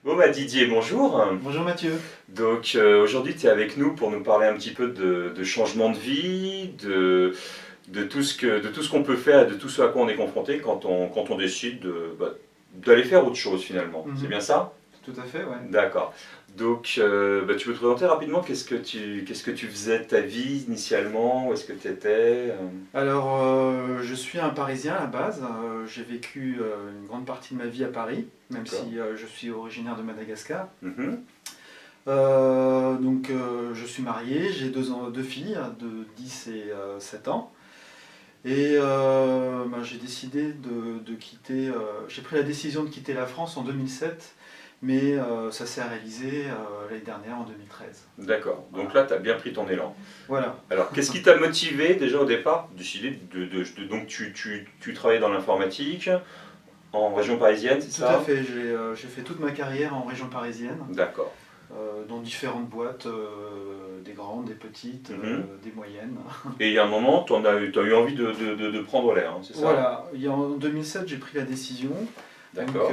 Bon bah Didier, bonjour. Bonjour Mathieu. Donc aujourd'hui tu es avec nous pour nous parler un petit peu de changement de vie, de tout ce qu'on peut faire, de tout ce à quoi on est confronté quand on décide d'aller faire autre chose finalement. C'est Mhm. bien ça? Tout à fait, ouais. D'accord. Donc tu peux te présenter rapidement qu'est-ce que tu faisais de ta vie initialement, où est-ce que tu étais? Alors, je suis un Parisien à la base. J'ai vécu une grande partie de ma vie à Paris, même D'accord. si je suis originaire de Madagascar. Mhm. Je suis marié, j'ai deux filles de 10 et 7 ans. Et j'ai décidé de quitter. J'ai pris la décision de quitter la France en 2007, mais ça s'est réalisé l'année dernière en 2013. D'accord. Donc Voilà. là tu as bien pris ton élan. Voilà. Alors, qu'est-ce qui t'a motivé déjà au départ, décider donc tu travaillais dans l'informatique en région parisienne, c'est Tout à ça? fait, j'ai fait toute ma carrière en région parisienne, D'accord. dans différentes boîtes, des grandes, des petites, Mhm. des moyennes. Et il y a un moment, t'as eu envie de prendre l'air, hein, c'est ça? Voilà, en 2007 j'ai pris la décision, donc D'accord.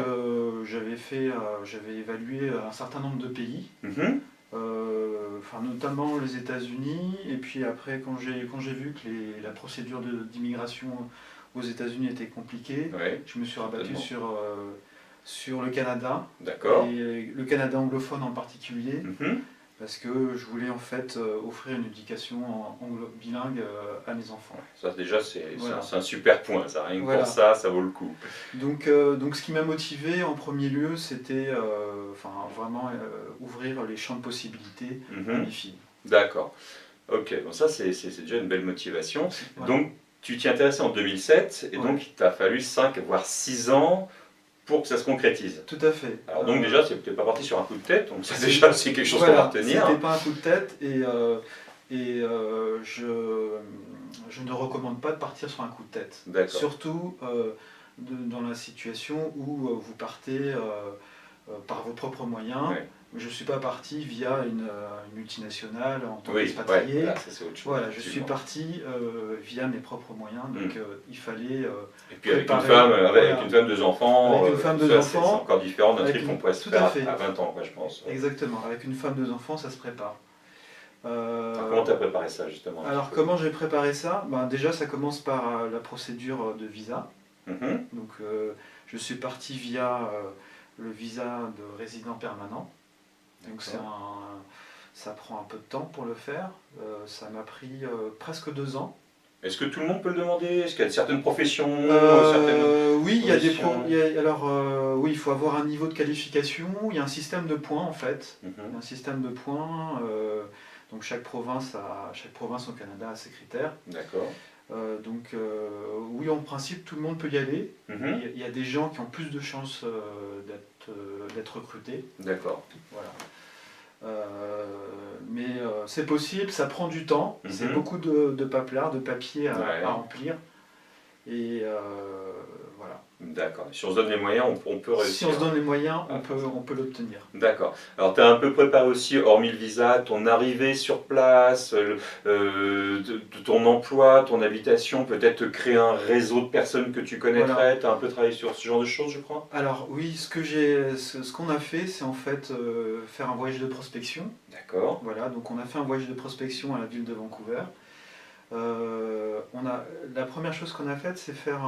j'avais évalué un certain nombre de pays, Mhm. notamment les États-Unis, et puis après quand j'ai vu que la procédure d'immigration aux États-Unis était compliquée, Oui, je me suis rabattu certainement. sur le Canada, D'accord. et le Canada anglophone en particulier, Mhm. parce que je voulais en fait offrir une éducation bilingue à mes enfants. Ça déjà, Voilà. c'est un super point, ça. Rien que pour Voilà. ça vaut le coup. Donc ce qui m'a motivé en premier lieu, c'était vraiment ouvrir les champs de possibilités à Mhm. mes filles. D'accord. Ok, bon ça c'est déjà une belle motivation. Voilà. Donc tu t'y intéressais en 2007 et Ouais. donc il t'a fallu 5 voire 6 ans pour que ça se concrétise. Tout à fait. Alors donc déjà, c'est peut-être pas parti sur un coup de tête, donc ça C'est- déjà c'est quelque chose qu'on va voilà, c'était retenir. pas un coup de tête je ne recommande pas de partir sur un coup de tête. D'accord. Surtout dans la situation où vous partez par vos propres moyens. Ouais. Je ne suis pas parti via une multinationale en tant Oui, ouais, qu'expatrié. voilà, ça c'est autre chose. Voilà, je suis Effectivement. parti via mes propres moyens, donc Mm. il fallait Et puis préparer, avec une voilà, femme, deux enfants, avec une femme, tout deux ça c'est enfants, encore différent d'un trip qu'on pourrait se tout faire à fait, à 20 ans, quoi, je pense. exactement, avec une femme, deux enfants, ça se prépare. Alors Euh, comment t'as préparé ça justement un petit alors peu? comment j'ai préparé ça? Déjà ça commence par la procédure de visa. Mhm. Donc je suis parti via le visa de résident permanent. Donc D'accord. ça prend un peu de temps pour le faire. Ça m'a pris presque 2 ans. Est-ce que tout le monde peut le demander? Est-ce qu'il y a certaines professions, certaines Oui, il y a des conditions? oui, il faut avoir un niveau de qualification. Il y a un système de points en fait. Il y a Mhm. un système de points. Donc chaque province au Canada a ses critères. D'accord. Oui, en principe, tout le monde peut y aller. Mhm. Il y a des gens qui ont plus de chances d'être recrutés. D'accord. Voilà. C'est possible, ça prend du temps. C'est Mhm. beaucoup de papiers, de papiers à Ouais. remplir. Et voilà. D'accord. Si on se donne les moyens, on peut Si on réussir se donne les moyens, à faire ça. on peut l'obtenir. D'accord. Alors, tu as un peu préparé aussi, hormis le visa, ton arrivée sur place, de ton emploi, ton habitation, peut-être créer un réseau de personnes que tu Voilà. connaîtrais. Tu as un peu travaillé sur ce genre de choses, je crois? Alors oui, ce qu'on a fait, c'est en fait faire un voyage de prospection. D'accord. Voilà, donc on a fait un voyage de prospection à la ville de Vancouver. La première chose qu'on a faite, c'est faire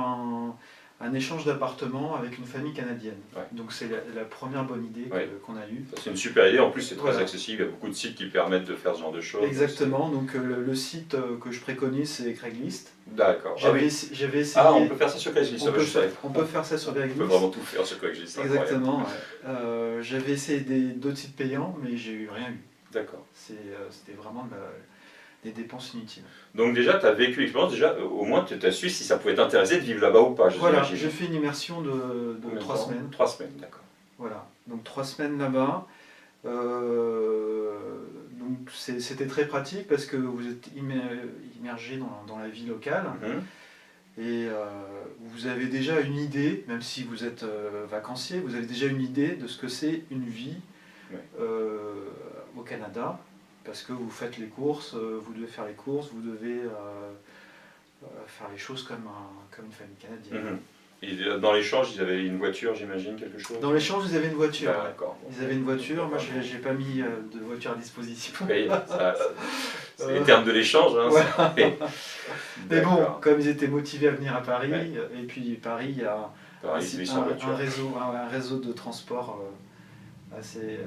un échange d'appartements avec une famille canadienne. Ouais. Donc c'est la première bonne idée Ouais. qu'on a eue. Ça, c'est une super idée. En plus, c'est très Voilà. accessible. Il y a beaucoup de sites qui permettent de faire ce genre de choses. Exactement, donc le site que je préconise, c'est Craigslist. D'accord. Ah oui. J'avais Ah, on essayé, peut faire ça sur Craigslist. Ça, je savais. on peut faire ça sur On peut Craigslist. vraiment tout faire sur Craigslist. C'est incroyable. Exactement, ouais. J'avais essayé d'autres sites payants, mais j'ai eu rien eu. D'accord. C'était vraiment des dépenses inutiles. Donc déjà, tu as vécu l'expérience, déjà, au moins tu as su si ça pouvait t'intéresser de vivre là-bas ou pas, Voilà, j'imagine. j'ai fait une immersion Combien de de 3 temps? semaines. 3 semaines, d'accord. Voilà, donc 3 semaines là-bas. Euh, donc c'était très pratique parce que vous êtes immergé dans la vie locale Mhm. et vous avez déjà une idée, même si vous êtes vacancier, vous avez déjà une idée de ce que c'est une vie Ouais. au Canada parce que vous faites les courses, vous devez faire les courses, vous devez faire les choses comme une famille canadienne. Mhm. Et dans l'échange, ils avaient une voiture, j'imagine, quelque chose? Dans l'échange, ils avaient une voiture. Ouais. D'accord. Ils avaient une voiture, moi j'ai pas mis de voiture à disposition. Oui, ça, c'est les termes de l'échange. Hein, Voilà. Mais bon, d'accord. comme ils étaient motivés à venir à Paris, Ouais. et puis Paris, il y a Pareil, ils sont en voiture. un réseau de transport assez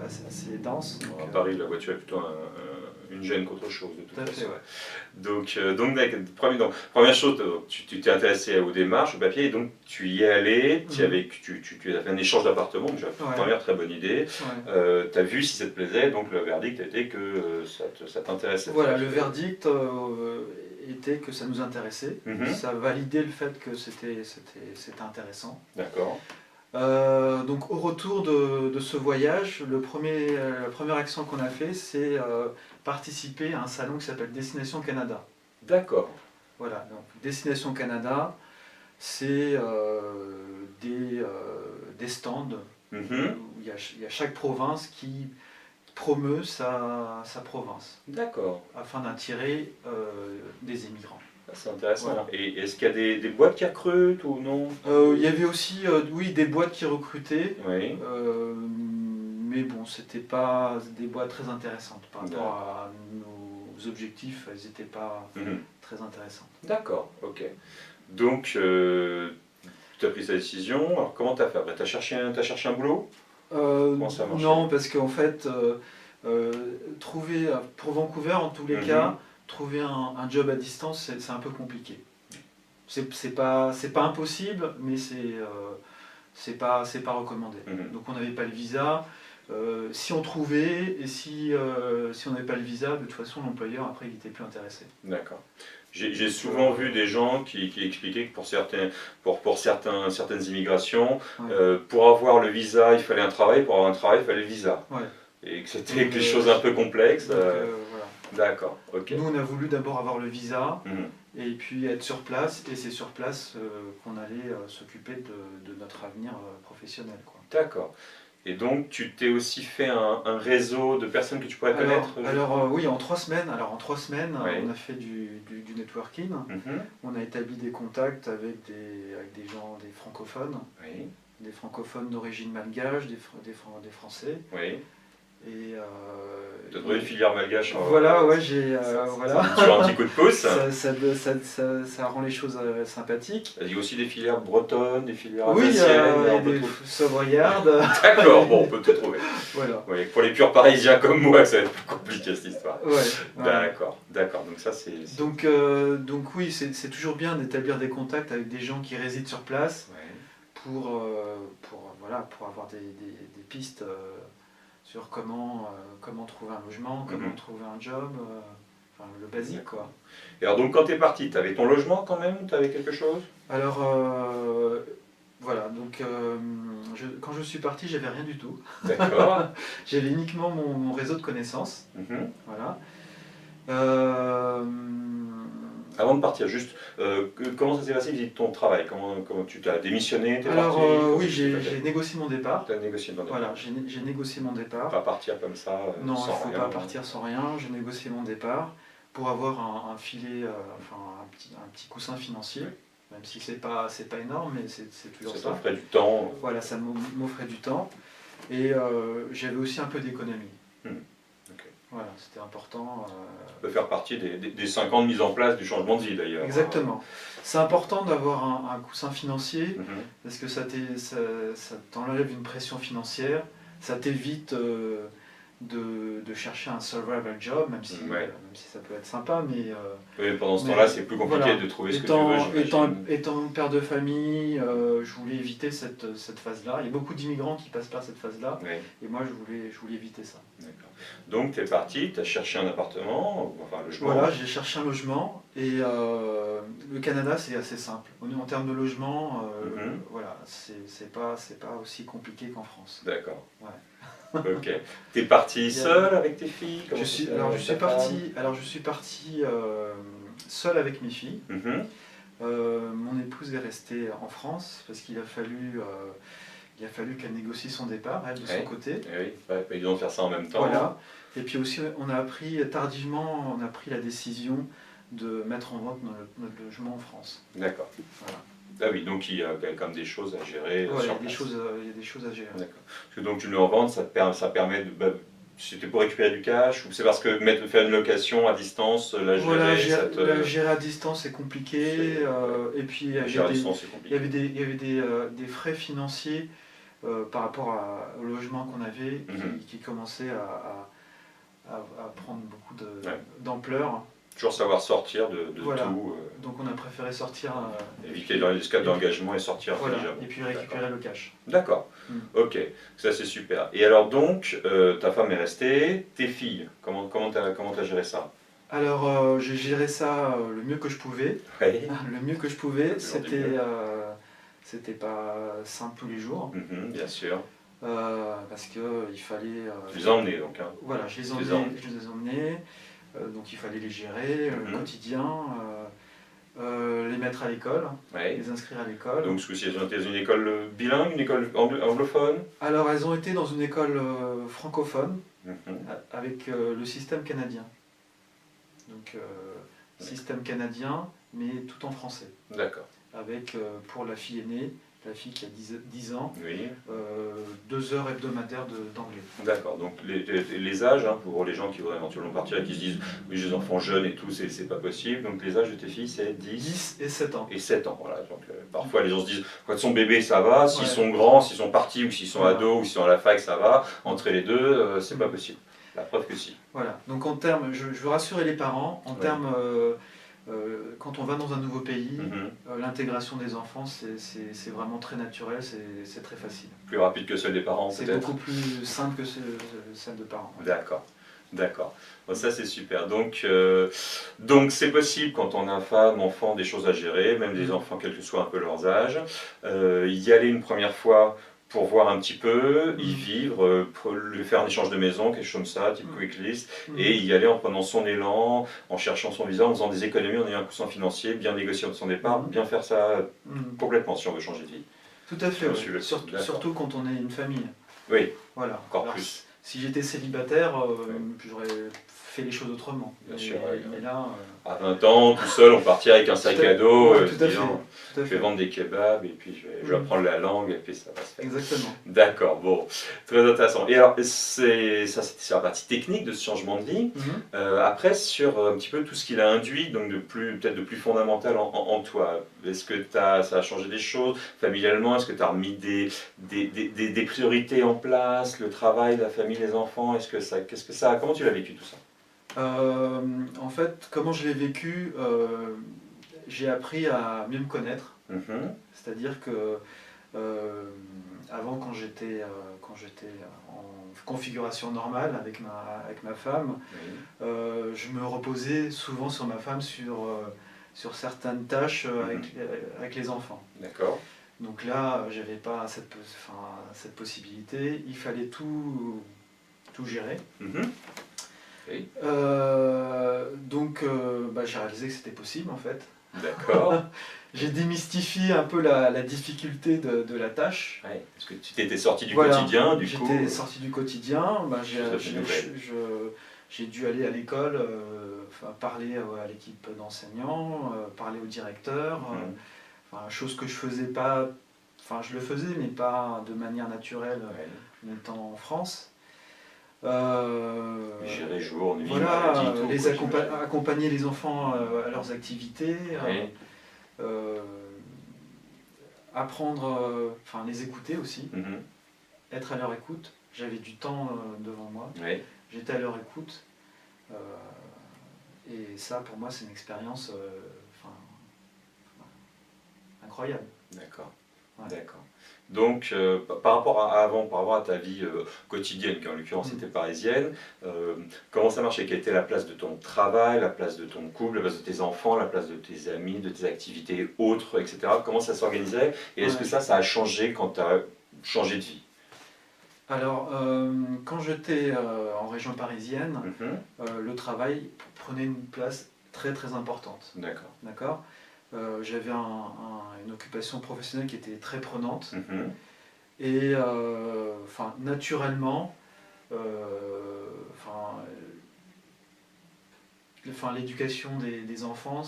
dense. Donc, À Paris, la voiture est plutôt une gêne qu'autre chose, de toute tout à façon. fait, ouais. Donc, première chose, tu t'es intéressé aux démarches, au papier, et donc tu y es allé, tu as fait un échange d'appartements, déjà, Ouais. première très bonne idée. Ouais. Tu as vu si ça te plaisait, donc le verdict a été que ça t'intéressait. Voilà, le verdict était que ça nous intéressait. Ça validait le fait que c'était intéressant. D'accord. Donc au retour de ce voyage, la première action qu'on a fait, c'est participer à un salon qui s'appelle Destination Canada. D'accord. Voilà, donc Destination Canada, c'est des stands où il y a chaque province qui promeut sa province. D'accord. Afin d'attirer des immigrants. C'est intéressant. Voilà. Et est-ce qu'il y a des boîtes qui recrutent ou non? Il y avait aussi oui, des boîtes qui recrutaient, oui. Mais bon, c'était pas des boîtes très intéressantes par rapport à nos objectifs, elles n'étaient pas très intéressantes. D'accord, ok. Donc, tu as pris sa décision, alors comment tu as fait? Tu as cherché un boulot? Comment ça a marché? Non, parce qu'en fait, trouver, pour Vancouver en tous les cas, trouver un job à distance, c'est un peu compliqué. C'est pas impossible, mais c'est pas recommandé. Donc on n'avait pas le visa. Si on trouvait et si on n'avait pas le visa, de toute façon l'employeur après il n'était plus intéressé. D'accord. J'ai souvent vu des gens qui expliquaient que pour certaines immigrations, pour avoir le visa, il fallait un travail, pour avoir un travail, il fallait le visa. Ouais. Et que c'était quelque chose un peu complexe. Voilà. D'accord, ok. Nous on a voulu d'abord avoir le visa et puis être sur place, et c'est sur place qu'on allait s'occuper de notre avenir professionnel. D'accord. Et donc tu t'es aussi fait un réseau de personnes que tu pourrais connaître? Alors oui, en 3 semaines, Oui. on a fait du networking. On a établi des contacts avec des gens, des francophones, oui. des francophones d'origine malgache, des Français. Oui. Et tu as trouvé une filière malgache. Voilà, ouais, j'ai voilà. Tu as un petit coup de pouce. Ça rend les choses sympathiques. Il y a aussi des filières bretonnes, des filières oui, alsaciennes. des sauvegardes. D'accord, bon, on peut tout trouver. Voilà. Oui, pour les purs parisiens comme moi, ça va être plus compliqué cette histoire. Ouais. D'accord. Donc ça c'est. Donc oui, c'est toujours bien d'établir des contacts avec des gens qui résident sur place pour avoir des pistes. Sur comment trouver un logement, comment trouver un job, enfin, le basique quoi. Et alors donc quand tu es parti, tu avais ton logement quand même? Tu avais quelque chose? Alors voilà, donc quand je suis parti, j'avais rien du tout. D'accord. J'avais uniquement mon réseau de connaissances. Voilà. Avant de partir, juste, comment ça s'est passé vis-à-vis de ton travail? Comment tu t'as démissionné? Alors oui, j'ai négocié mon départ. Tu as négocié ton départ? Voilà, j'ai négocié mon départ. Pas partir comme ça non, sans rien? Non, il ne faut pas partir sans rien. J'ai négocié mon départ pour avoir un filet, un petit coussin financier. Même si c'est pas énorme, mais c'est toujours ça. Ça t'offrait du temps. Voilà, ça m'offrait du temps. Et j'avais aussi un peu d'économie. Voilà, c'était important. Ça peut faire partie des 5 ans de mise en place du changement de vie d'ailleurs. Exactement. C'est important d'avoir un coussin financier parce que ça t'enlève une pression financière, ça t'évite de chercher un survival job, même si ça peut être sympa, mais... oui, pendant ce temps-là, c'est plus compliqué de trouver ce que tu veux. Étant père de famille, je voulais éviter cette phase-là. Il y a beaucoup d'immigrants qui passent par cette phase-là, et moi je voulais éviter ça. D'accord. Donc tu es parti, tu as cherché un appartement, enfin un logement. Voilà, j'ai cherché un logement, et le Canada c'est assez simple. En termes de logement, voilà, c'est pas aussi compliqué qu'en France. D'accord. Ouais. Ok. T'es parti seul avec tes filles? Je suis parti seul avec mes filles. Mon épouse est restée en France parce qu'il a fallu qu'elle négocie son départ, elle, de son côté. Oui, pas évident de faire ça en même temps. Voilà. Et puis aussi, on a pris la décision de mettre en vente notre logement en France. D'accord. Voilà. Ah oui, donc il y a quand même des choses à gérer Ouais, il y sur a des place. choses, il y a des choses à gérer. D'accord. Parce que donc tu le mets en vente, ça permet de. C'était pour récupérer du cash ou c'est parce que faire une location à distance, la Voilà, gérer, ça la te. gérer à distance c'est compliqué. Ouais. Et puis La gérer à distance, c'est il y compliqué. avait des frais financiers par rapport au logement qu'on avait Mhm. qui commençaient à prendre beaucoup Ouais. d'ampleur. Toujours savoir sortir de Voilà. tout, Donc on a préféré sortir. éviter les escapes d'engagement et sortir Voilà, intelligemment. et puis récupérer le cash. D'accord. Mm. Ok, ça c'est super. Et alors donc, ta femme est restée, tes filles, comment t'as géré ça? Alors j'ai géré ça le mieux que je pouvais. Ouais. Le mieux que je pouvais, Ça toujours du mieux. c'était pas simple tous les jours. Mhm, bien sûr. Parce que il fallait. Tu les as emmenés donc, hein. Voilà, Tu les as emmenés. je les ai emmenés. Donc il fallait les gérer, le Mhm. quotidien, les mettre à l'école, Ouais. les inscrire à l'école. Donc ce coup-ci, elles ont été dans une école bilingue, une école anglophone? Alors elles ont été dans une école francophone Mhm. avec le système canadien. Donc système canadien, mais tout en français. D'accord. Avec pour la fille aînée, la fille qui a 10 ans, Oui. 2 heures hebdomadaires d'anglais. D'accord. Donc les âges, hein, pour les gens qui voudraient éventuellement partir et qui se disent oui, j'ai des enfants jeunes et tout, c'est pas possible. Donc les âges de tes filles, c'est 10 et 7 ans. et 7 ans. Voilà. Donc, parfois les gens se disent quand ils sont bébés, ça va. S'ils Ouais. sont grands, s'ils sont partis ou s'ils sont Voilà. ados ou s'ils sont à la fac, ça va. Entre les deux, c'est pas possible. La preuve que si. Voilà. Donc en termes, je veux rassurer les parents, en Ouais. termes, quand on va dans un nouveau pays, Mhm. l'intégration des enfants, c'est vraiment très naturel, c'est très facile. Plus rapide que celle des parents C'est peut-être. beaucoup plus simple que celle de parents. Ouais. D'accord, d'accord. Bon, ça c'est super. Donc c'est possible quand on a femme, enfant, des choses à gérer, même des enfants quel que soit un peu leurs âges. Y aller une première fois pour voir un petit peu, y vivre, faire un échange de maison, quelque chose comme ça, type quick list, et y aller en prenant son élan, en cherchant son visa, en faisant des économies, en ayant un coussin financier, bien négocier son départ, bien faire ça complètement si on veut changer de vie. Tout à fait, Je ouais. suis d'accord. Surtout quand on est une famille. Oui, Voilà. encore Alors, plus. si j'étais célibataire, j'aurais fait les choses autrement. Bien sûr, Mais là, à 20 ans, tout seul, on partirait avec un sac à dos, ouais, se tout à fait. disant, Tout à je fait. vais vendre des kebabs et puis je vais apprendre la langue et puis ça va se faire. Exactement. D'accord, bon, très intéressant. Et alors, c'était sur la partie technique de ce changement de vie. Après, sur un petit peu tout ce qu'il a induit, donc peut-être de plus fondamental en toi. Est-ce que ça a changé des choses familialement? Est-ce que tu as remis des priorités en place, le travail, la famille, les enfants? Comment tu l'as vécu tout ça? En fait, comment je l'ai vécu, j'ai appris à mieux me connaître. C'est-à-dire que avant, quand j'étais en configuration normale avec ma femme, je me reposais souvent sur ma femme sur certaines tâches avec les enfants. D'accord. Donc là, j'avais pas cette possibilité. Il fallait tout gérer. Oui. Donc j'ai réalisé que c'était possible en fait. D'accord. J'ai démystifié un peu la difficulté de la tâche. Ouais, parce que tu t'étais sorti du quotidien, du coup. J'étais sorti du quotidien. J'ai dû aller à l'école, parler à l'équipe d'enseignants, parler au directeur. Chose que je faisais pas. Enfin, je le faisais, mais pas de manière naturelle en étant en France. Gérer jour, nuit, voilà, maladie, tout. Accompagner les enfants à leurs activités, apprendre, les écouter aussi, être à leur écoute. J'avais du temps devant moi, j'étais à leur écoute, et ça pour moi c'est une expérience incroyable. D'accord. Ouais. D'accord. Donc, par rapport à avant, par rapport à ta vie quotidienne, qui en l'occurrence était parisienne, comment ça marchait? Quelle était la place de ton travail, la place de ton couple, la place de tes enfants, la place de tes amis, de tes activités autres, etc. Comment ça s'organisait? Et est-ce que ça a changé quand tu as changé de vie? Alors, quand j'étais en région parisienne, le travail prenait une place très très importante. D'accord. J'avais une occupation professionnelle qui était très prenante. Et naturellement, l'éducation des enfants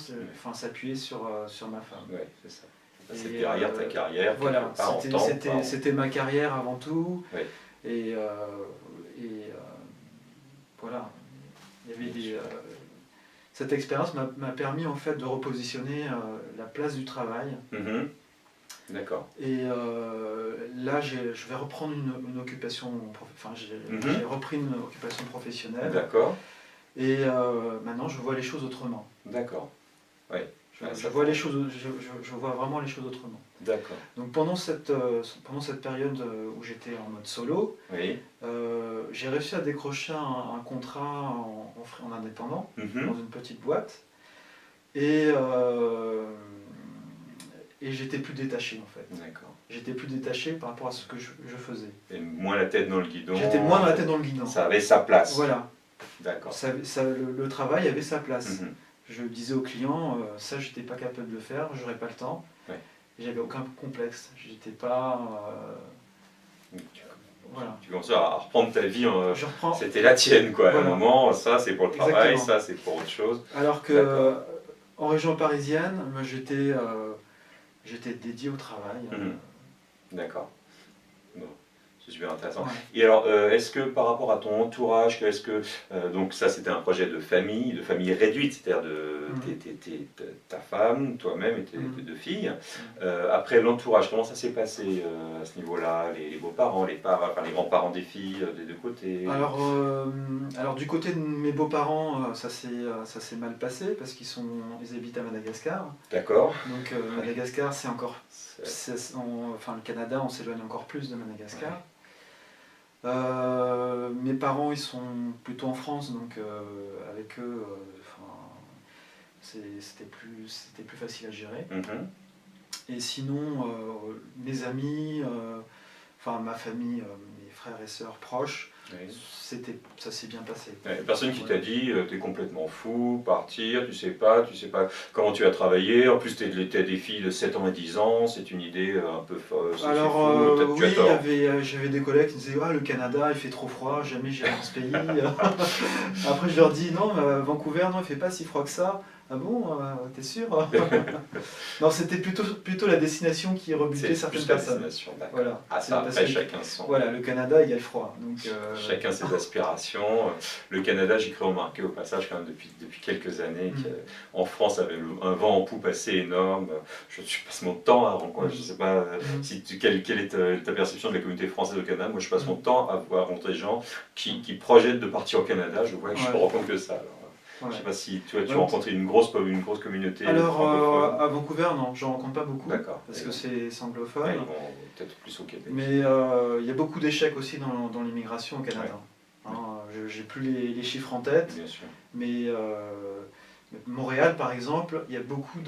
s'appuyait sur ma femme. Ouais, c'est ça. C'est derrière ta carrière, voilà, quelque part, en temps. c'était ma carrière avant tout. Oui. Et, voilà, il y avait cette expérience m'a permis en fait de repositionner la place du travail. Mhm. D'accord. Et là, je vais reprendre une occupation, j'ai repris une occupation professionnelle. D'accord. Et maintenant, je vois les choses autrement. D'accord. Oui. Je vois les choses, je vois vraiment les choses autrement. D'accord. Donc pendant cette période où j'étais en mode solo, Oui. j'ai réussi à décrocher un contrat en indépendant, dans une petite boîte. Et j'étais plus détaché en fait. D'accord. J'étais plus détaché par rapport à ce que je faisais. Et moins la tête dans le guidon. J'étais moins dans la tête dans le guidon. Ça avait sa place. Voilà. D'accord. Le travail avait sa place. Mhm. Je disais aux clients, ça j'étais pas capable de le faire, j'aurais pas le temps. Ouais. J'avais aucun complexe. J'étais pas. Voilà. Tu commences à reprendre ta vie. Je reprends. C'était la tienne quoi. Voilà. À un moment, ça c'est pour le travail, Exactement. ça c'est pour autre chose. Alors que en région parisienne, moi, j'étais dédié au travail. D'accord. Bon, c'est super intéressant. Ouais. Et alors, est-ce que par rapport à ton entourage, est-ce que donc ça c'était un projet de famille réduite, c'est-à-dire ta femme, toi-même et tes deux filles. Après l'entourage, comment ça s'est passé à ce niveau-là, les beaux-parents, les grands-parents des filles des deux côtés? Alors du côté de mes beaux-parents, ça s'est mal passé parce ils habitent à Madagascar. D'accord. Donc Madagascar, c'est encore, le Canada, on s'éloigne encore plus de Madagascar. Ouais. Mes parents, ils sont plutôt en France, donc avec eux, c'était plus facile à gérer. Et sinon, mes amis, ma famille, mes frères et sœurs proches, ça s'est bien passé. Personne qui t'a dit t'es complètement fou, partir, tu sais pas comment tu vas travailler, en plus t'as des filles de 7 ans et 10 ans, c'est une idée un peu alors fou, oui, j'avais des collègues qui disaient le Canada il fait trop froid, jamais j'irai dans ce pays. Après je leur dis non, Vancouver non il fait pas si froid que ça. Ah bon, t'es sûr? Non, c'était plutôt la destination qui rebutait certaines personnes. Voilà. Ah ça, après chacun son. Voilà, le Canada il y a le froid. Donc, chacun ses aspirations. Le Canada, j'ai cru remarquer au passage quand même depuis quelques années qu'en France avait un vent en poupe assez énorme. Je passe mon temps à rencontrer, je ne sais pas quelle est ta perception de la communauté française au Canada. Moi je passe mon temps à rencontrer des gens qui projettent de partir au Canada. Je vois que je ne me rends compte que ça. Alors. Je ne sais pas si tu as rencontré une grosse communauté. Alors à Vancouver, non, je n'en rencontre pas beaucoup. D'accord. Parce que c'est anglophone. Ils vont peut-être plus au Québec. Mais il y a beaucoup d'échecs aussi dans l'immigration au Canada. J'ai plus les chiffres en tête. Bien sûr. Mais Montréal, par exemple, il y a beaucoup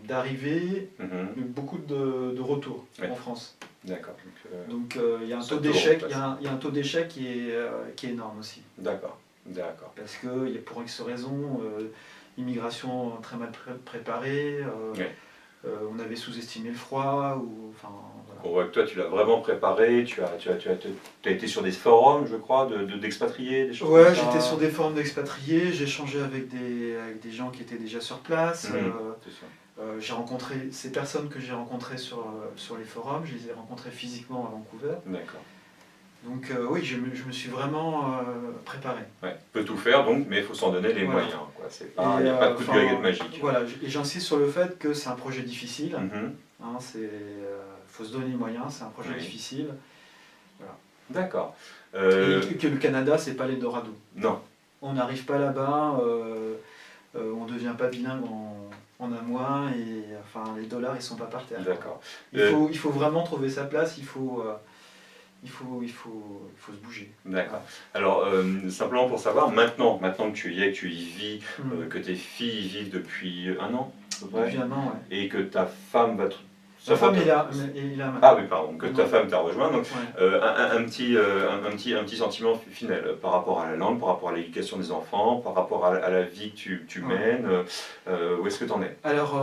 d'arrivées, beaucoup de retours en France. D'accord. Donc il y a un taux d'échec, il y a un taux d'échec qui est énorme aussi. D'accord. D'accord. Parce que pour X raisons, immigration très mal préparée, on avait sous-estimé le froid. Voilà. On voit que toi tu l'as vraiment préparé, tu as été sur des forums, je crois, d'expatriés, des choses comme ça. Ouais, j'étais sur des forums d'expatriés, j'ai échangé avec des gens qui étaient déjà sur place. J'ai rencontré ces personnes que j'ai rencontrées sur les forums, je les ai rencontrées physiquement à Vancouver. D'accord. Donc oui, je me suis vraiment préparé. Ouais, on peut tout faire, donc, mais il faut s'en donner les moyens. Il n'y a pas de coup de baguette magique. Voilà, et j'insiste sur le fait que c'est un projet difficile. Faut se donner les moyens, c'est un projet difficile. Voilà. D'accord. Et que le Canada, c'est pas l'Eldorado. Non. On n'arrive pas là-bas, on ne devient pas bilingue en un mois, et les dollars, ils sont pas par terre. D'accord. Il faut vraiment trouver sa place, il faut se bouger. D'accord. Alors, simplement pour savoir, maintenant que tu y es, que tu y vis, que tes filles y vivent depuis un an, depuis un an, et que ta femme va... Sa femme est là maintenant. Ah oui, pardon, que ta femme t'a rejoint. Donc, un petit sentiment final par rapport à la langue, par rapport à l'éducation des enfants, par rapport à la vie que tu mènes. Où est-ce que tu en es? Alors,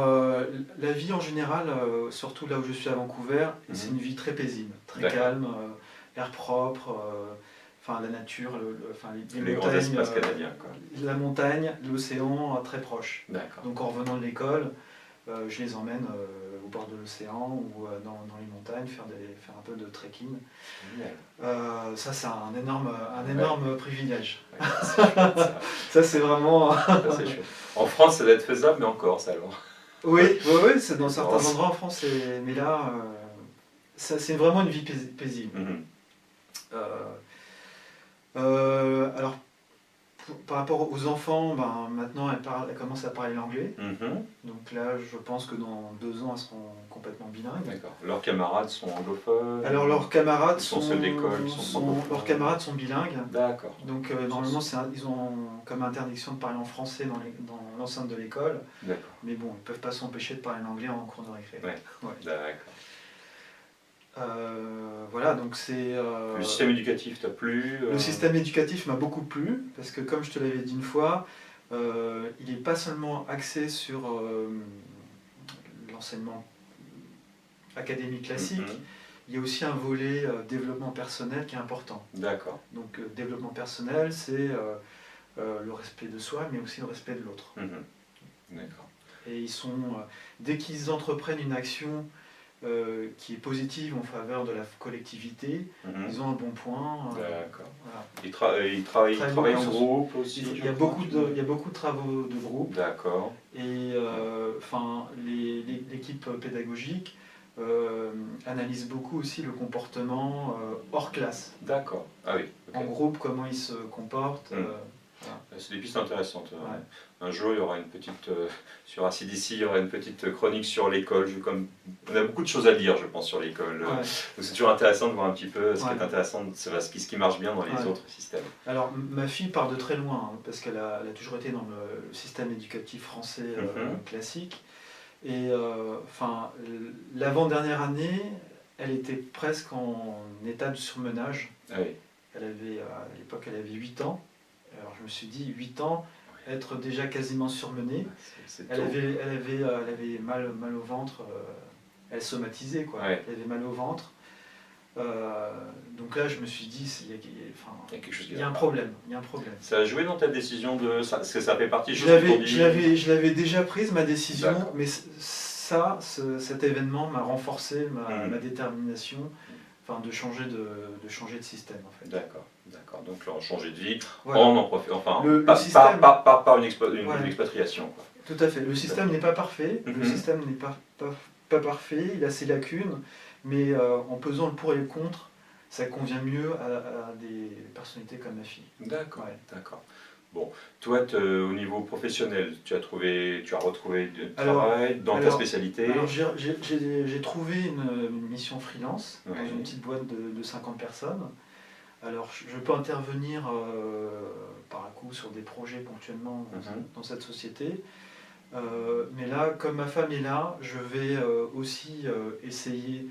la vie en général, surtout là où je suis à Vancouver, c'est une vie très paisible, très calme, air propre, la nature, les grands montagnes, espaces canadiens. La montagne, l'océan très proche. D'accord. Donc en revenant de l'école, je les emmène au bord de l'océan ou dans les montagnes faire un peu de trekking. Ça, c'est un énorme privilège. Ouais, c'est chouette, ça. Ça, c'est vraiment... Ça, c'est chouette. En France, ça doit être faisable, mais en Corse alors. Oui, c'est dans certains Corse. endroits en France, mais là, c'est vraiment une vie paisible. Mhm. Alors, par rapport aux enfants, maintenant elles commencent à parler l'anglais. Mhm. Donc là, je pense que dans 2 ans, elles seront complètement bilingues. D'accord. Leurs camarades sont anglophones? Alors leurs camarades Ils sont ceux d'école, ils sont francophones. leurs camarades sont bilingues. D'accord. Donc normalement, ils ont comme interdiction de parler en français dans l'enceinte de l'école. D'accord. Mais bon, ils ne peuvent pas s'empêcher de parler l'anglais en cours de récré. Ouais. D'accord. Voilà, donc c'est... Le système éducatif t'a plu? Le système éducatif m'a beaucoup plu, parce que comme je te l'avais dit une fois, il n'est pas seulement axé sur l'enseignement académique classique, Mhm. il y a aussi un volet développement personnel qui est important. D'accord. Donc développement personnel, c'est le respect de soi, mais aussi le respect de l'autre. Mhm. D'accord. Et dès qu'ils entreprennent une action qui est positive en faveur de la collectivité, Mhm. ils ont un bon point. D'accord. Voilà. Ils travaillent en beaucoup groupe aussi? Il y a beaucoup de travaux de groupe. D'accord. Et l'équipe pédagogique analyse beaucoup aussi le comportement hors classe. D'accord. Ah oui. Ok. En groupe, comment ils se comportent. C'est des pistes intéressantes. Ouais. Un jour, il y aura une petite, sur ACDC, il y aura une petite chronique sur l'école. On a beaucoup de choses à lire, je pense, sur l'école. Ouais. Donc c'est toujours intéressant de voir un petit peu ce qui Ouais. est intéressant, ce qui marche bien dans les autres systèmes. Alors, ma fille part de très loin, parce qu'elle a toujours été dans le système éducatif français classique. Et l'avant-dernière année, elle était presque en état de surmenage. Ah oui. À l'époque, elle avait 8 ans. Alors je me suis dit, 8 ans, être déjà quasiment surmenée. Elle avait mal au ventre, elle somatisait, quoi. Ouais. Elle avait mal au ventre. Donc là, je me suis dit, il y a un problème. Ça a joué dans ta décision parce que ça fait partie des choses Je l'avais déjà prise, ma décision, mais cet événement m'a renforcé ma détermination. De changer de système, en fait. D'accord. Donc là, on changeait de vie, voilà. on en profite, enfin, système... par une expatriation. Quoi. Tout à fait. Le système n'est pas parfait. Le système n'est pas parfait. Il a ses lacunes, mais en pesant le pour et le contre, ça convient mieux à des personnalités comme ma fille. D'accord. Bon, toi, au niveau professionnel, tu as retrouvé du travail dans ta spécialité? Alors, j'ai trouvé une mission freelance dans une petite boîte de 50 personnes. Alors, je peux intervenir par un coup sur des projets ponctuellement dans cette société. Mais là, comme ma femme est là, je vais aussi essayer,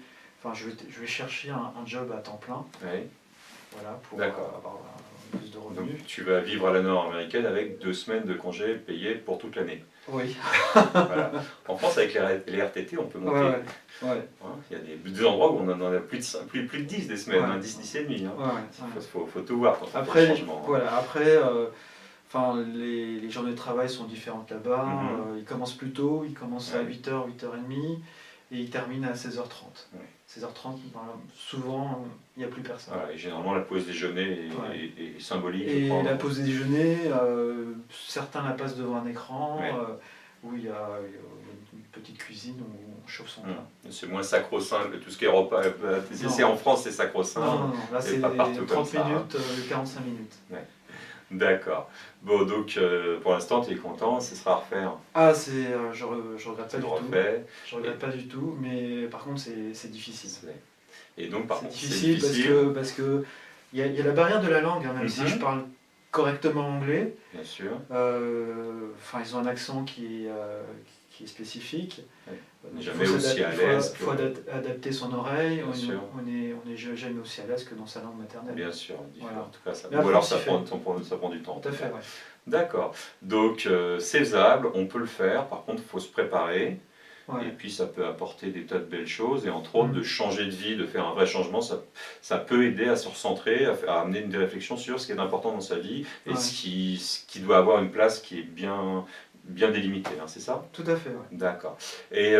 je vais chercher un job à temps plein. Oui. Voilà, pour avoir plus de revenus. Donc tu vas vivre à la nord-américaine avec 2 semaines de congés payés pour toute l'année. Oui. Voilà. En France, avec les RTT, on peut monter. Ouais. Il y a des endroits où on en a plus de 10 des semaines, 10 et demi. Faut tout voir quand on fait le changement. Après, les journées de travail sont différentes là-bas. Ils commencent plus tôt, ils commencent à 8h, 8h30 et ils terminent à 16h30. 16h30, souvent, il n'y a plus personne. Voilà, et généralement, la pause déjeuner est symbolique. Et la pause déjeuner, certains la passent devant un écran, où il y a une petite cuisine où on chauffe son pain. C'est moins sacro-saint que tout ce qui est repas. C'est en France, c'est sacro-saint. Non, là c'est 30 minutes, 45 minutes. Ouais. D'accord. Bon, donc pour l'instant, tu es content, ce sera à refaire. Ah, je regrette pas du tout. Je regrette pas du tout, mais par contre, c'est difficile. Et donc, par contre, c'est difficile parce que il y a la barrière de la langue, même si je parle correctement anglais. Bien sûr. Ils ont un accent qui est spécifique. On n'est jamais aussi à l'aise. Il faut adapter son oreille. On est jamais aussi à l'aise que dans sa langue maternelle. Bien sûr. Voilà. En tout cas, ou alors ça prend du temps. Tout à fait, D'accord. Donc, c'est faisable, on peut le faire. Par contre, il faut se préparer. Et puis, ça peut apporter des tas de belles choses. Et entre autres, de changer de vie, de faire un vrai changement, ça peut aider à se recentrer, à amener une réflexion sur ce qui est important dans sa vie et ce qui doit avoir une place qui est bien bien délimité, hein, c'est ça? Tout à fait, ouais. D'accord. Et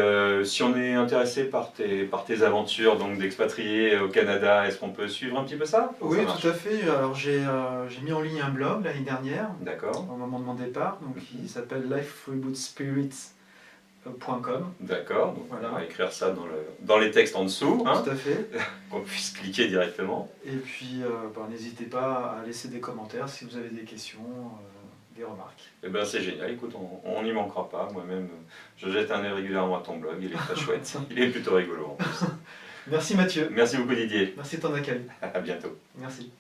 si on est intéressé par tes aventures donc d'expatrié au Canada, est-ce qu'on peut suivre un petit peu ça? Comment Oui, ça marche? tout à fait. Alors j'ai mis en ligne un blog l'année dernière, D'accord, au moment de mon départ, donc il s'appelle lifefreebootspirits.com. d'accord. Donc on Voilà, va écrire ça dans les textes en dessous, hein, tout à fait. qu'on puisse cliquer directement. Et puis n'hésitez pas à laisser des commentaires si vous avez des questions, des remarques. Eh ben c'est génial, écoute, on n'y manquera pas. Moi-même, je jette un œil régulièrement à ton blog, il est très chouette. Il est plutôt rigolo en plus. Merci Mathieu, Merci beaucoup Didier, merci de ton accueil. à bientôt. Merci.